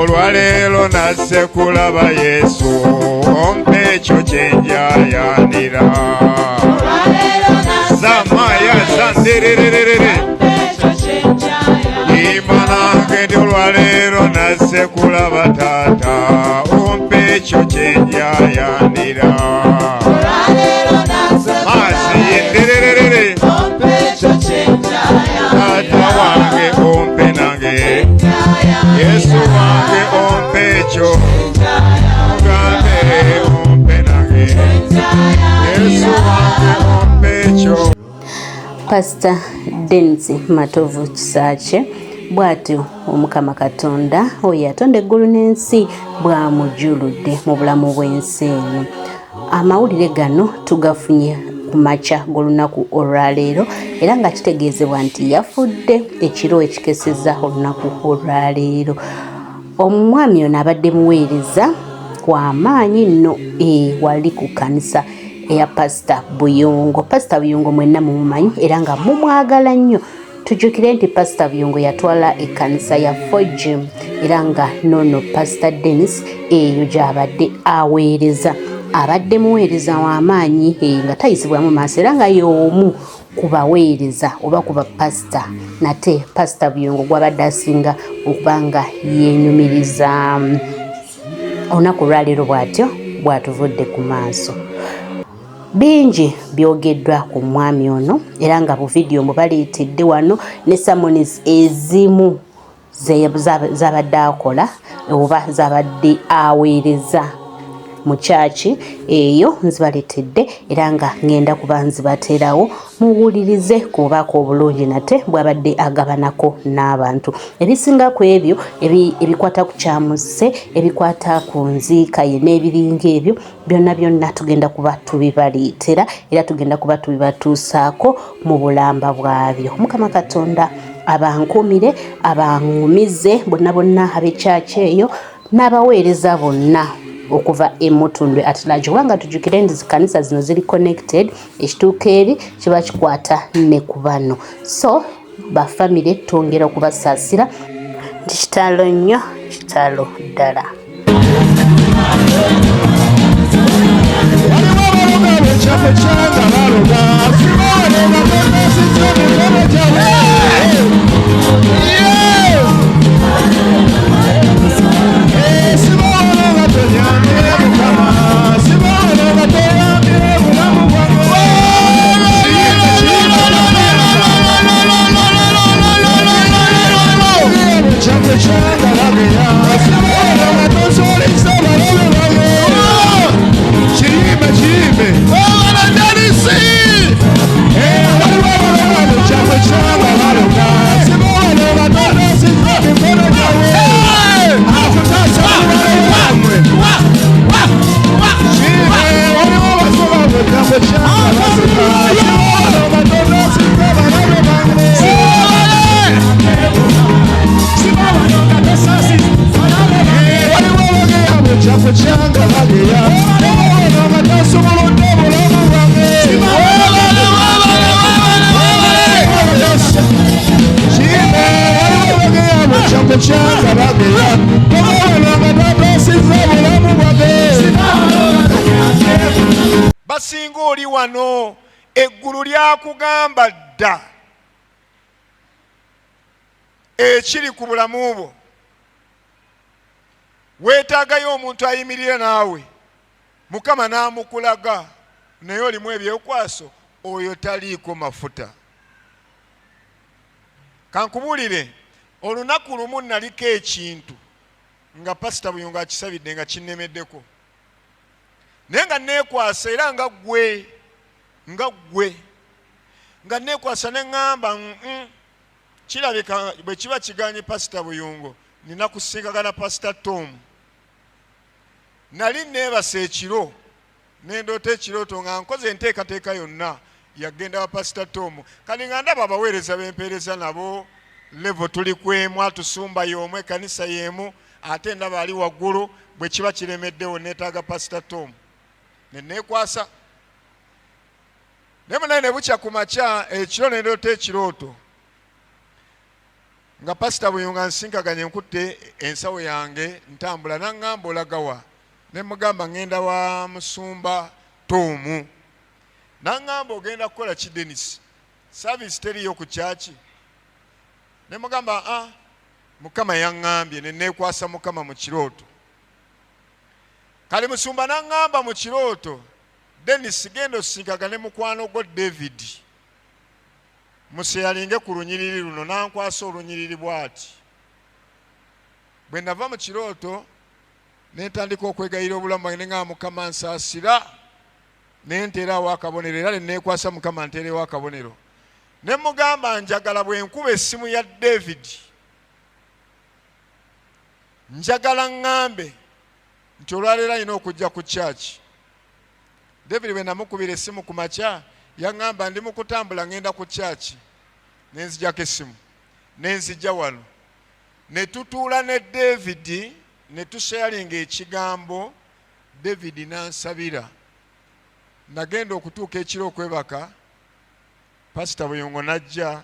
olwaleero nasse kulaba Yesu ompe ekyo kyenjayanira zamaya zanderererere imanange ndi olwaleero nasse kulaba taata ompe ekyo kyenjayanira masi yenderererere taata wange ompe nange Yesu wange ompe ekyo mugambe ompe nange Yesu wange ompe ekyo. Pastor Denzi Matovu Kisache bw'atyo Omukama Katonda oyo yatonda eggulu n'ensi bw'amujjuludde mu bulamu bw'ensi eno. Amawulire gano tugafunye ku makya g'olunaku olwaleero era nga kitegeezebwa nti yafudde ekiro ekikeseza olunaku olwaleero. Omwami ono abadde muweereza w'amaanyi nno wali ku kanisa eya Pastor Buyongo. Pastor Buyongo mwenna mumumanyi era nga mumwagala nnyo. Tujjukire nti Pastor Buyongo yatwala ekkanisa ya Fogim era nga nono Pastor Dennis eyo gy'abadde aweereza. Abadde muweereza w'amaanyi nga tayisibwamu maaso era nga y'omu ku baweereza oba ku bapasita nate Pastor Buyongo gw'abadde asinga okuba nga yeenyumiriza. Olunaku lwaleero bw'atyo bw'atuvudde ku maaso. Bingi byogeddwa ku mwami ono era nga bu video mubaleetedde wano ne sermons ezimu z'abadde akola oba z'abadde aweereza mu chaachi eyo nzibaleetedde era nga ngenda kuba nzibateerawo muwulirize kubako obulungi nate bw'abadde agabanako n'abantu. Ebisinga ku ebyo ebikwata ku kyamuse ebikwata ku nziika ye n'ebiringa ebyo byonna tugenda kuba tubibaleetera era tugenda kuba tubibatuusaako mu bulamba bwabyo. Omukama Katonda abankumire abangumize bonna ab'echaachi eyo n'abaweereza bonna okuva emutundwe atlage wanga tujukire ndi kanisa zino ziri connected ekituuka eri kiba kikwata ne ku bano. So ba family tongera okubasaasira nti kitalo nnyo kitalo ddala. Basinga oli wano eggulu lyakugamba dda ekiri ku bulamu bwo. Weetaagayo omuntu ayimirira naawe Mukama n'amukulaga naye olimu ebyekwaso oyo taliiko mafuta. Kankubuulire olunaku lumu naliko ekintu nga Pastor Buyongo akisabidde nga kinnemeddeko naye nga neekwasa era nga ggwe nga neekwasa ne ŋŋamba kirabika bwe kiba kiganye Pastor Buyongo nina kusinkagana Pastor Tom. Nali neebasa ekiro nendoota ekirooto nga nkoze enteekateeka yonna yagenda wa Pastor Tom kali nga ndaba abaweereza b'empeereza nabo level tuli kwemu atusumba y'omu ekkanisa y'emu ate ndaba ali waggulu bwe kiba kiremeddewo neetaaga Pastor Tom neneekwasa naye munaye ne bukya ku makya ekiro nendoota ekirooto nga pasita buyunga nsinkaganye nkutte ensawo yange ntambula naŋŋamba olagawa ne mugamba ngenda wa Musumba Tomu naŋŋamba ogenda kukola ki Dennis service teriyo ku kyaki ne mugamba Mukama yaŋŋambye ne neekwasa Mukama mu kirooto kale Musumba naŋŋamba mu kirooto Dennis genda osinkagane mukwano gwo David museyalinge ku lunyiriri luno nankwasa olunyiriri bw'ati bwe nava mu kirooto ne ntandika okwegayira obulamu bwange nga Mukama nsaasira ne nteerawo akabonero era ne neekwasa Mukama nteerewo akabonero ne mugamba njagala bwe nkuba essimu ya David njagala ŋŋambe nti olwaleero alina okujja ku kyaki David bwe namukubira essimu ku makya yaŋŋamba ndi mu kutambula ŋŋenda ku kyaki ne nzijjako essimu ne nzijja wano ne tutuula ne David ne tushayalinga ekigambo David n'ansabira nagenda okutuuka ekiro okwebaka pasita Buyongo najja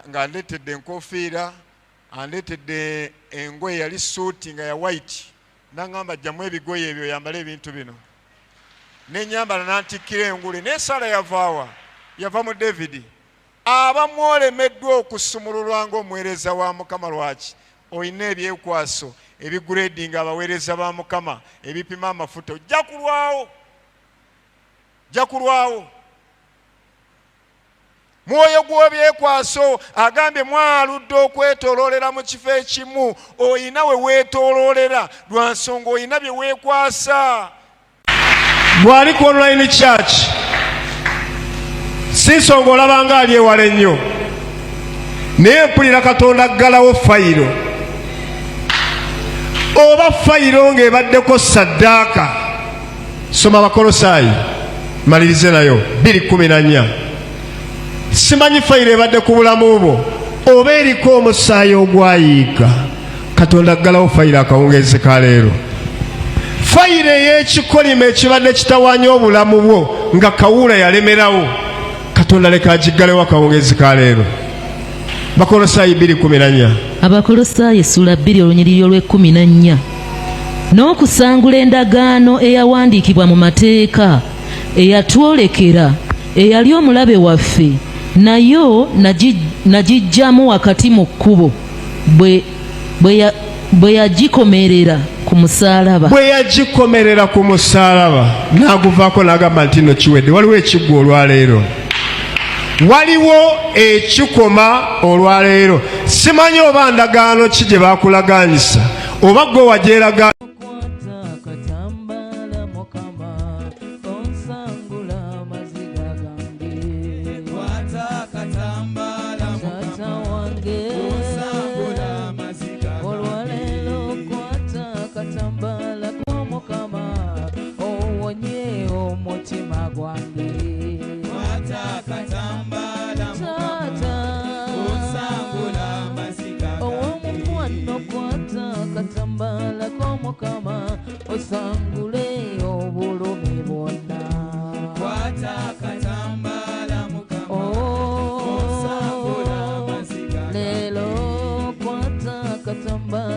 nga andeetedde enkofiira andeetedde engoye yali suuti nga ya white naŋŋamba jjamu ebigoye ebyo yambale ebintu bino nenyambala nantikkira engule naye Sara yavaawa yava mu David abamu olemeddwa okusumululwa ng'omuweereza wa Mukama lwaki olina ebyekwaso ebiguredinga abaweereza ba Mukama ebipima amafuta ojja kulwawo mwoyo gw'ebyekwaso agambye mwaludde okwetooloolera mu kifo ekimu oyina we weetooloolera lwa nsonga oyina bye weekwasa bw'ali ku online church si nsonga olabanga ali ewala ennyo naye mpulira Katonda aggalawo fayiro oba fayiro ng'ebaddeko saddaaka soma Abakolosaayi malirize nayo 2:14 simanyi fayiro ebadde ku bulamu bwo oba eriko omusaayi ogwayiika Katonda aggalawo fayiro akawungeezi ka leero fayiro ey'ekikolimo ekibadde kitawaanya obulamu bwo nga Kawuula yalemerawo Katonda leka agiggalewo akawungeezi ka leero Abakolosaayi 2:14 Abakolosaayi Sula 2 olunyiriri olw'14 n'okusangula endagaano eyawandiikibwa mu mateeka eyatwolekera eyali omulabe waffe nayo nagiggyamu wakati mu kkubo bwe yagikomerera ku musaalaba n'aguvaako n'agamba nti nno kiwedde waliwo ekiggwa olwaleero waliwo ekikoma olwaleero simanyi oba ndagaano ki gye bakulagaanyisa oba gwe wagyeraga osangule obulumi bwonna kwata katambala Mukama osangula amaziga leero kwata katambala